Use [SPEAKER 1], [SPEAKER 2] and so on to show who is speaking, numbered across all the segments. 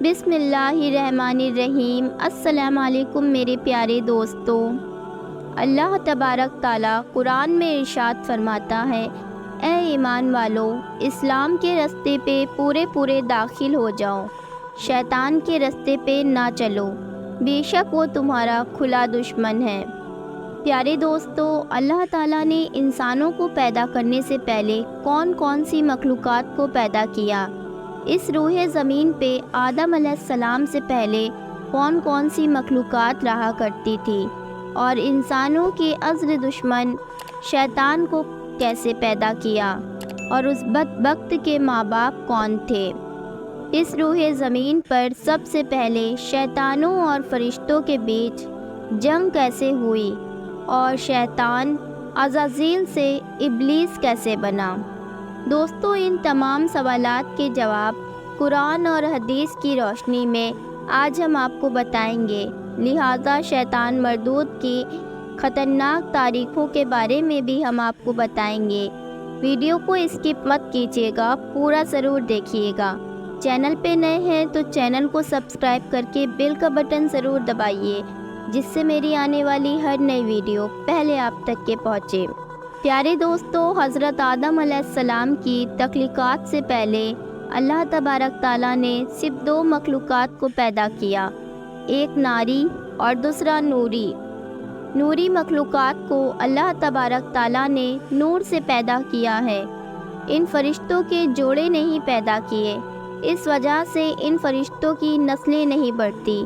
[SPEAKER 1] بسم اللہ الرحمن الرحیم۔ السلام علیکم میرے پیارے دوستو۔ اللہ تبارک تعالیٰ قرآن میں ارشاد فرماتا ہے، اے ایمان والو، اسلام کے راستے پہ پورے داخل ہو جاؤ، شیطان کے راستے پہ نہ چلو، بے شک وہ تمہارا کھلا دشمن ہے۔ پیارے دوستو، اللہ تعالیٰ نے انسانوں کو پیدا کرنے سے پہلے کون سی مخلوقات کو پیدا کیا؟ اس روح زمین پہ آدم علیہ السلام سے پہلے کون سی مخلوقات رہا کرتی تھی؟ اور انسانوں کے ازلی دشمن شیطان کو کیسے پیدا کیا؟ اور اس بدبخت کے ماں باپ کون تھے؟ اس روح زمین پر سب سے پہلے شیطانوں اور فرشتوں کے بیچ جنگ کیسے ہوئی؟ اور شیطان عزازیل سے ابلیس کیسے بنا؟ دوستو، ان تمام سوالات کے جواب قرآن اور حدیث کی روشنی میں آج ہم آپ کو بتائیں گے، لہٰذا شیطان مردود کی خطرناک تاریخوں کے بارے میں بھی ہم آپ کو بتائیں گے۔ ویڈیو کو اسکپ مت کیجیے گا، پورا ضرور دیکھیے گا۔ چینل پہ نئے ہیں تو چینل کو سبسکرائب کر کے بیل کا بٹن ضرور دبائیے، جس سے میری آنے والی ہر نئی ویڈیو پہلے آپ تک کے پہنچے۔ پیارے دوستو، حضرت آدم علیہ السلام کی تخلیقات سے پہلے اللہ تبارک تعالیٰ نے صرف 2 مخلوقات کو پیدا کیا، ایک ناری اور دوسرا نوری۔ نوری مخلوقات کو اللہ تبارک تعالیٰ نے نور سے پیدا کیا ہے۔ ان فرشتوں کے جوڑے نہیں پیدا کیے، اس وجہ سے ان فرشتوں کی نسلیں نہیں بڑھتی۔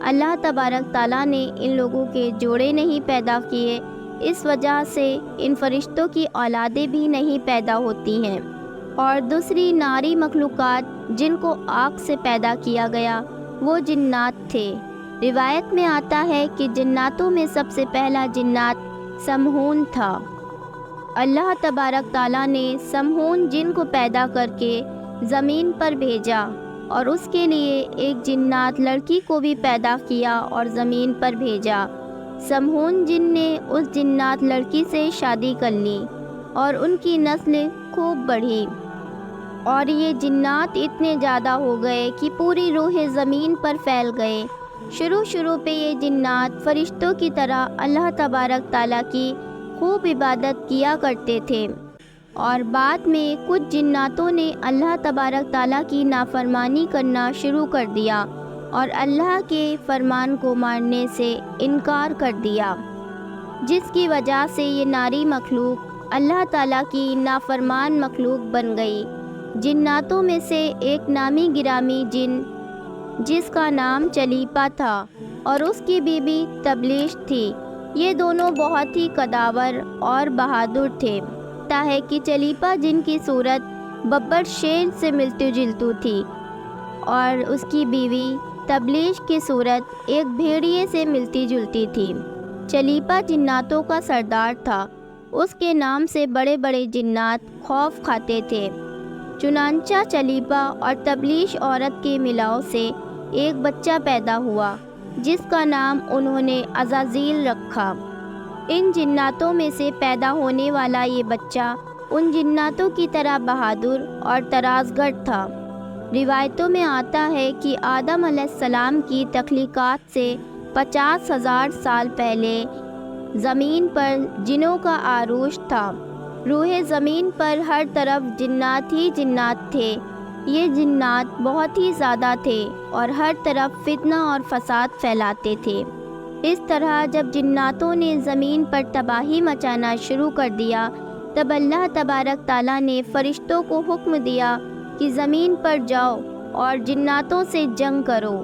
[SPEAKER 1] اللہ تبارک تعالیٰ نے ان لوگوں کے جوڑے نہیں پیدا کیے، اس وجہ سے ان فرشتوں کی اولادیں بھی نہیں پیدا ہوتی ہیں۔ اور دوسری ناری مخلوقات جن کو آگ سے پیدا کیا گیا وہ جنات تھے۔ روایت میں آتا ہے کہ جناتوں میں سب سے پہلا جنات سمہون تھا۔ اللہ تبارک تعالیٰ نے سمہون جن کو پیدا کر کے زمین پر بھیجا، اور اس کے لیے ایک جنات لڑکی کو بھی پیدا کیا اور زمین پر بھیجا۔ سمہون جن نے اس جنات لڑکی سے شادی کر لی اور ان کی نسل خوب بڑھی، اور یہ جنات اتنے زیادہ ہو گئے کہ پوری روح زمین پر پھیل گئے۔ شروع پہ یہ جنات فرشتوں کی طرح اللہ تبارک تعالیٰ کی خوب عبادت کیا کرتے تھے، اور بعد میں کچھ جناتوں نے اللہ تبارک تعالیٰ کی نافرمانی کرنا شروع کر دیا اور اللہ کے فرمان کو ماننے سے انکار کر دیا، جس کی وجہ سے یہ ناری مخلوق اللہ تعالیٰ کی نافرمان مخلوق بن گئی۔ جناتوں میں سے ایک نامی گرامی جن جس کا نام چلیپا تھا اور اس کی بیوی تبلیش تھی، یہ دونوں بہت ہی قداور اور بہادر تھے، ہے کہ چلیپا جن کی صورت ببر شیر سے ملتی جلتی تھی اور اس کی بیوی تبلیش کی صورت ایک بھیڑیے سے ملتی جلتی تھی۔ چلیپا جناتوں کا سردار تھا، اس کے نام سے بڑے جنات خوف کھاتے تھے۔ چنانچہ چلیپا اور تبلیش عورت کے ملاؤ سے ایک بچہ پیدا ہوا، جس کا نام انہوں نے عزازیل رکھا۔ ان جناتوں میں سے پیدا ہونے والا یہ بچہ ان جناتوں کی طرح بہادر اور ترازگر تھا۔ روایتوں میں آتا ہے کہ آدم علیہ السلام کی تخلیقات سے 50,000 سال پہلے زمین پر جنوں کا عروج تھا۔ روح زمین پر ہر طرف جنات ہی جنات تھے۔ یہ جنات بہت ہی زیادہ تھے اور ہر طرف فتنہ اور فساد پھیلاتے تھے۔ اس طرح جب جناتوں نے زمین پر تباہی مچانا شروع کر دیا، تب اللہ تبارک تعالیٰ نے فرشتوں کو حکم دیا کہ زمین پر جاؤ اور جناتوں سے جنگ کرو۔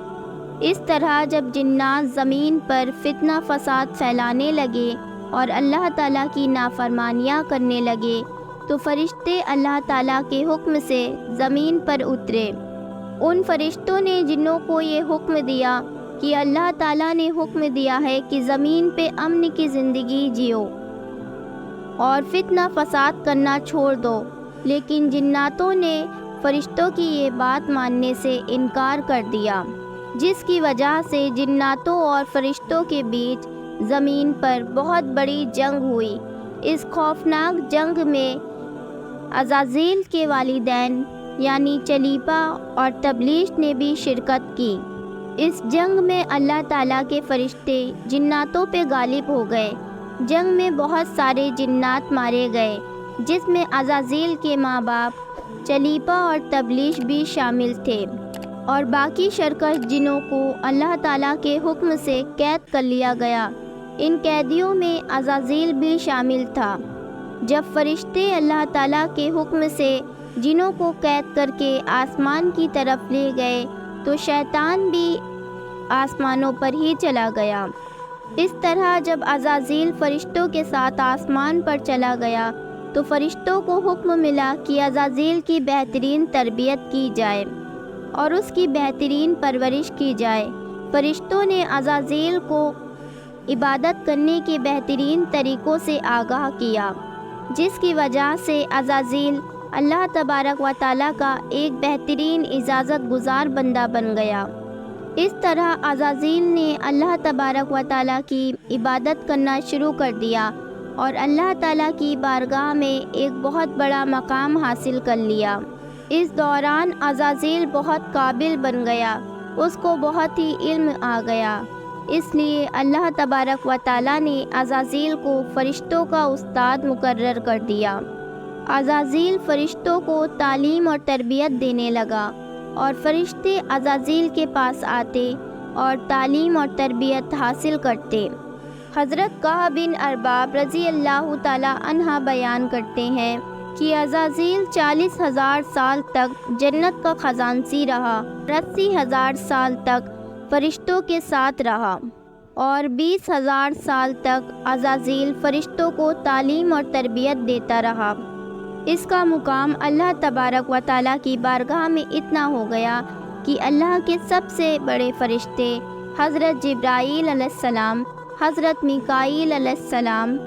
[SPEAKER 1] اس طرح جب جنات زمین پر فتنہ فساد پھیلانے لگے اور اللہ تعالیٰ کی نافرمانیاں کرنے لگے، تو فرشتے اللہ تعالیٰ کے حکم سے زمین پر اترے۔ ان فرشتوں نے جنوں کو یہ حکم دیا کہ اللہ تعالیٰ نے حکم دیا ہے کہ زمین پہ امن کی زندگی جیو اور فتنہ فساد کرنا چھوڑ دو، لیکن جناتوں نے فرشتوں کی یہ بات ماننے سے انکار کر دیا، جس کی وجہ سے جناتوں اور فرشتوں کے بیچ زمین پر بہت بڑی جنگ ہوئی۔ اس خوفناک جنگ میں عزازیل کے والدین یعنی چلیپا اور تبلیغ نے بھی شرکت کی۔ اس جنگ میں اللہ تعالیٰ کے فرشتے جناتوں پہ غالب ہو گئے۔ جنگ میں بہت سارے جنات مارے گئے، جس میں عزازیل کے ماں باپ چلیپا اور تبلیغ بھی شامل تھے، اور باقی شرکش جنوں کو اللہ تعالیٰ کے حکم سے قید کر لیا گیا۔ ان قیدیوں میں عزازیل بھی شامل تھا۔ جب فرشتے اللہ تعالیٰ کے حکم سے جنوں کو قید کر کے آسمان کی طرف لے گئے تو شیطان بھی آسمانوں پر ہی چلا گیا۔ اس طرح جب عزازیل فرشتوں کے ساتھ آسمان پر چلا گیا تو فرشتوں کو حکم ملا کہ عزازیل کی بہترین تربیت کی جائے اور اس کی بہترین پرورش کی جائے۔ فرشتوں نے عزازیل کو عبادت کرنے کے بہترین طریقوں سے آگاہ کیا، جس کی وجہ سے عزازیل اللہ تبارک و تعالیٰ کا ایک بہترین اجازت گزار بندہ بن گیا۔ اس طرح عزازیل نے اللہ تبارک و تعالیٰ کی عبادت کرنا شروع کر دیا اور اللہ تعالیٰ کی بارگاہ میں ایک بہت بڑا مقام حاصل کر لیا۔ اس دوران عزازیل بہت قابل بن گیا، اس کو بہت ہی علم آ گیا۔ اس لیے اللہ تبارک و تعالیٰ نے عزازیل کو فرشتوں کا استاد مقرر کر دیا۔ عزازیل فرشتوں کو تعلیم اور تربیت دینے لگا، اور فرشتے عزازیل کے پاس آتے اور تعلیم اور تربیت حاصل کرتے۔ حضرت کعب بن ارباب رضی اللہ تعالیٰ عنہ بیان کرتے ہیں کہ عزازیل 40,000 سال تک جنت کا خزانچی رہا، 80,000 سال تک فرشتوں کے ساتھ رہا، اور 20,000 سال تک عزازیل فرشتوں کو تعلیم اور تربیت دیتا رہا۔ اس کا مقام اللہ تبارک و تعالیٰ کی بارگاہ میں اتنا ہو گیا کہ اللہ کے سب سے بڑے فرشتے حضرت جبرائیل علیہ السلام، حضرت میکائیل علیہ السلام،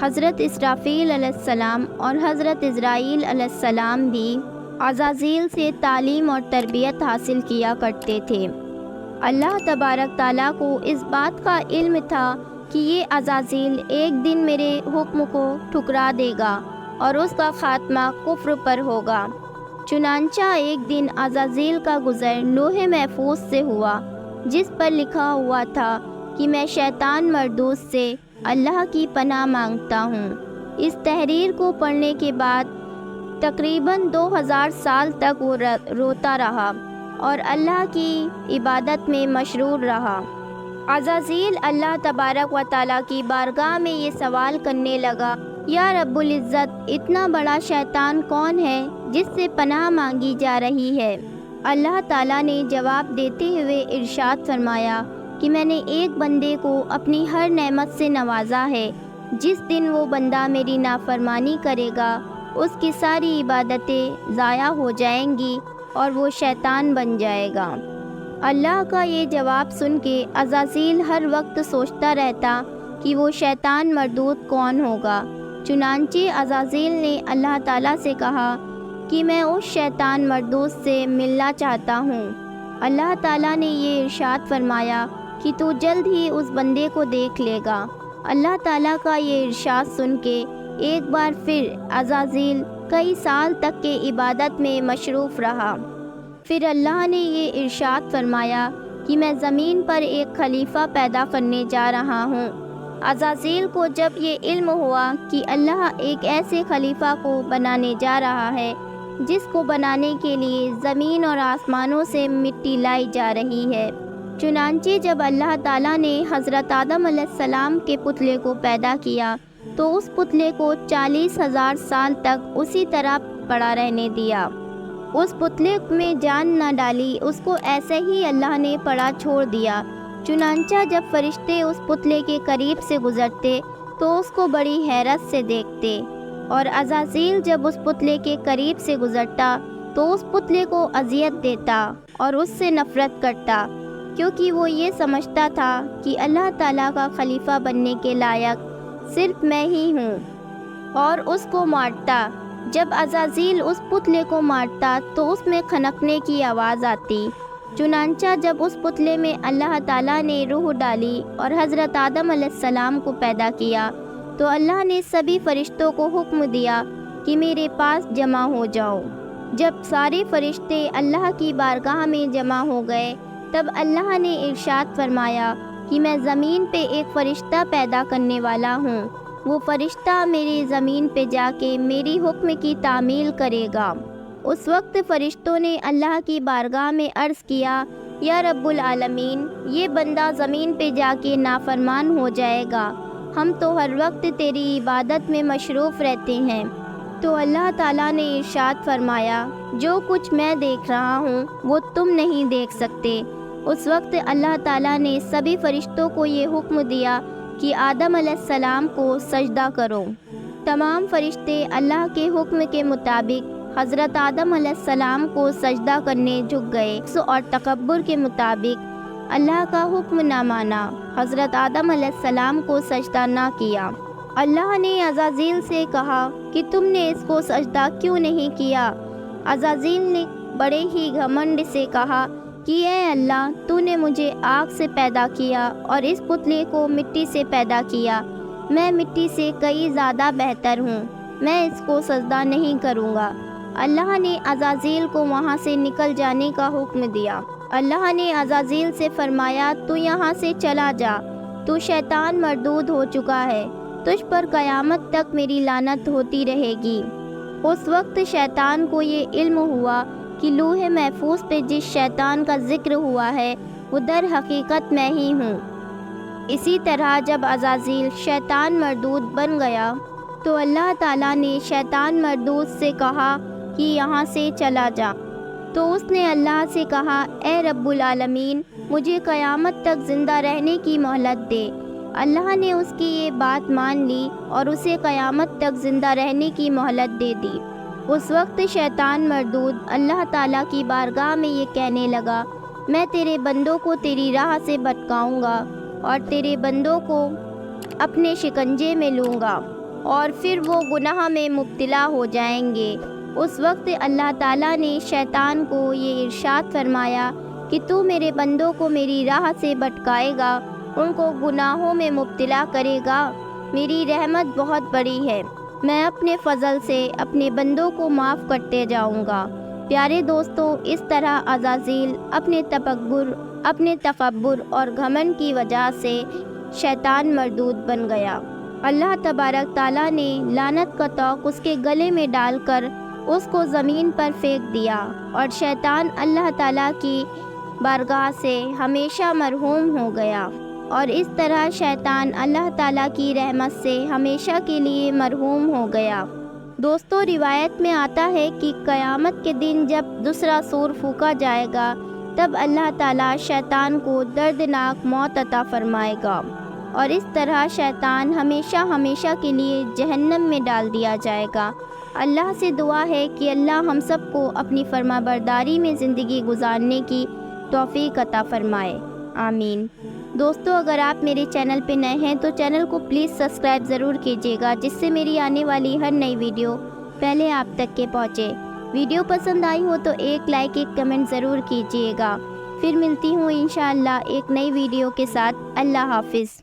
[SPEAKER 1] حضرت اسرافیل علیہ السلام اور حضرت عزرائیل علیہ السلام بھی عزازیل سے تعلیم اور تربیت حاصل کیا کرتے تھے۔ اللہ تبارک تعالیٰ کو اس بات کا علم تھا کہ یہ عزازیل ایک دن میرے حکم کو ٹھکرا دے گا اور اس کا خاتمہ کفر پر ہوگا۔ چنانچہ ایک دن عزازیل کا گزر لوح محفوظ سے ہوا، جس پر لکھا ہوا تھا کہ میں شیطان مردود سے اللہ کی پناہ مانگتا ہوں۔ اس تحریر کو پڑھنے کے بعد تقریباً 2000 سال تک وہ روتا رہا اور اللہ کی عبادت میں مشغول رہا۔ عزازیل اللہ تبارک و تعالیٰ کی بارگاہ میں یہ سوال کرنے لگا، یا رب العزت، اتنا بڑا شیطان کون ہے جس سے پناہ مانگی جا رہی ہے؟ اللہ تعالیٰ نے جواب دیتے ہوئے ارشاد فرمایا کہ میں نے ایک بندے کو اپنی ہر نعمت سے نوازا ہے۔ جس دن وہ بندہ میری نافرمانی کرے گا، اس کی ساری عبادتیں ضائع ہو جائیں گی اور وہ شیطان بن جائے گا۔ اللہ کا یہ جواب سن کے عزازیل ہر وقت سوچتا رہتا کہ وہ شیطان مردود کون ہوگا۔ چنانچہ عزازیل نے اللہ تعالیٰ سے کہا کہ میں اس شیطان مردود سے ملنا چاہتا ہوں۔ اللہ تعالیٰ نے یہ ارشاد فرمایا کہ تو جلد ہی اس بندے کو دیکھ لے گا۔ اللہ تعالیٰ کا یہ ارشاد سن کے ایک بار پھر عزازیل کئی سال تک کے عبادت میں مصروف رہا۔ پھر اللہ نے یہ ارشاد فرمایا کہ میں زمین پر ایک خلیفہ پیدا کرنے جا رہا ہوں۔ عزازیل کو جب یہ علم ہوا کہ اللہ ایک ایسے خلیفہ کو بنانے جا رہا ہے جس کو بنانے کے لیے زمین اور آسمانوں سے مٹی لائی جا رہی ہے، چنانچہ جب اللہ تعالیٰ نے حضرت آدم علیہ السلام کے پتلے کو پیدا کیا تو اس پتلے کو 40,000 سال تک اسی طرح پڑا رہنے دیا۔ اس پتلے میں جان نہ ڈالی، اس کو ایسے ہی اللہ نے پڑا چھوڑ دیا۔ چنانچہ جب فرشتے اس پتلے کے قریب سے گزرتے تو اس کو بڑی حیرت سے دیکھتے، اور عزازیل جب اس پتلے کے قریب سے گزرتا تو اس پتلے کو اذیت دیتا اور اس سے نفرت کرتا، کیونکہ وہ یہ سمجھتا تھا کہ اللہ تعالیٰ کا خلیفہ بننے کے لائق صرف میں ہی ہوں، اور اس کو مارتا۔ جب عزازیل اس پتلے کو مارتا تو اس میں کھنکنے کی آواز آتی۔ چنانچہ جب اس پتلے میں اللہ تعالیٰ نے روح ڈالی اور حضرت آدم علیہ السلام کو پیدا کیا تو اللہ نے سبھی فرشتوں کو حکم دیا کہ میرے پاس جمع ہو جاؤ۔ جب سارے فرشتے اللہ کی بارگاہ میں جمع ہو گئے تب اللہ نے ارشاد فرمایا کہ میں زمین پہ ایک فرشتہ پیدا کرنے والا ہوں، وہ فرشتہ میری زمین پہ جا کے میری حکم کی تعمیل کرے گا۔ اس وقت فرشتوں نے اللہ کی بارگاہ میں عرض کیا، یا رب العالمین، یہ بندہ زمین پہ جا کے نافرمان ہو جائے گا، ہم تو ہر وقت تیری عبادت میں مصروف رہتے ہیں۔ تو اللہ تعالیٰ نے ارشاد فرمایا، جو کچھ میں دیکھ رہا ہوں وہ تم نہیں دیکھ سکتے۔ اس وقت اللہ تعالیٰ نے سبھی فرشتوں کو یہ حکم دیا کہ آدم علیہ السلام کو سجدہ کرو۔ تمام فرشتے اللہ کے حکم کے مطابق حضرت آدم علیہ السلام کو سجدہ کرنے جھک گئے اور تکبر کے مطابق اللہ کا حکم نہ مانا، حضرت آدم علیہ السلام کو سجدہ نہ کیا۔ اللہ نے عزازیل سے کہا کہ تم نے اس کو سجدہ کیوں نہیں کیا؟ عزازیل نے بڑے ہی گھمنڈ سے کہا کہ اے اللہ، تو نے مجھے آگ سے پیدا کیا اور اس پتلے کو مٹی سے پیدا کیا، میں مٹی سے کئی زیادہ بہتر ہوں، میں اس کو سجدہ نہیں کروں گا۔ اللہ نے عزازیل کو وہاں سے نکل جانے کا حکم دیا۔ اللہ نے عزازیل سے فرمایا، تو یہاں سے چلا جا، تو شیطان مردود ہو چکا ہے، تجھ پر قیامت تک میری لعنت ہوتی رہے گی۔ اس وقت شیطان کو یہ علم ہوا کہ لوح محفوظ پہ جس شیطان کا ذکر ہوا ہے وہ در حقیقت میں ہی ہوں۔ اسی طرح جب عزازیل شیطان مردود بن گیا تو اللہ تعالیٰ نے شیطان مردود سے کہا کہ یہاں سے چلا جا۔ تو اس نے اللہ سے کہا، اے رب العالمین، مجھے قیامت تک زندہ رہنے کی مہلت دے۔ اللہ نے اس کی یہ بات مان لی اور اسے قیامت تک زندہ رہنے کی مہلت دے دی۔ اس وقت شیطان مردود اللہ تعالیٰ کی بارگاہ میں یہ کہنے لگا، میں تیرے بندوں کو تیری راہ سے بھٹکاؤں گا اور تیرے بندوں کو اپنے شکنجے میں لوں گا اور پھر وہ گناہ میں مبتلا ہو جائیں گے۔ اس وقت اللہ تعالیٰ نے شیطان کو یہ ارشاد فرمایا کہ تو میرے بندوں کو میری راہ سے بھٹکائے گا، ان کو گناہوں میں مبتلا کرے گا، میری رحمت بہت بڑی ہے، میں اپنے فضل سے اپنے بندوں کو معاف کرتے جاؤں گا۔ پیارے دوستو، اس طرح عزازیل اپنے تکبر اور گھمنڈ کی وجہ سے شیطان مردود بن گیا۔ اللہ تبارک تعالیٰ نے لعنت کا طوق اس کے گلے میں ڈال کر اس کو زمین پر پھینک دیا اور شیطان اللہ تعالیٰ کی بارگاہ سے ہمیشہ مرحوم ہو گیا، اور اس طرح شیطان اللہ تعالیٰ کی رحمت سے ہمیشہ کے لیے مرحوم ہو گیا۔ دوستو، روایت میں آتا ہے کہ قیامت کے دن جب دوسرا سور پھونکا جائے گا تب اللہ تعالیٰ شیطان کو دردناک موت عطا فرمائے گا، اور اس طرح شیطان ہمیشہ کے لیے جہنم میں ڈال دیا جائے گا۔ اللہ سے دعا ہے کہ اللہ ہم سب کو اپنی فرما برداری میں زندگی گزارنے کی توفیق عطا فرمائے، آمین۔ دوستو، اگر آپ میرے چینل پہ نئے ہیں تو چینل کو پلیز سبسکرائب ضرور کیجیے گا، جس سے میری آنے والی ہر نئی ویڈیو پہلے آپ تک کے پہنچے۔ ویڈیو پسند آئی ہو تو ایک لائک، ایک کمنٹ ضرور کیجیے گا۔ پھر ملتی ہوں انشاءاللہ ایک نئی ویڈیو کے ساتھ۔ اللہ حافظ۔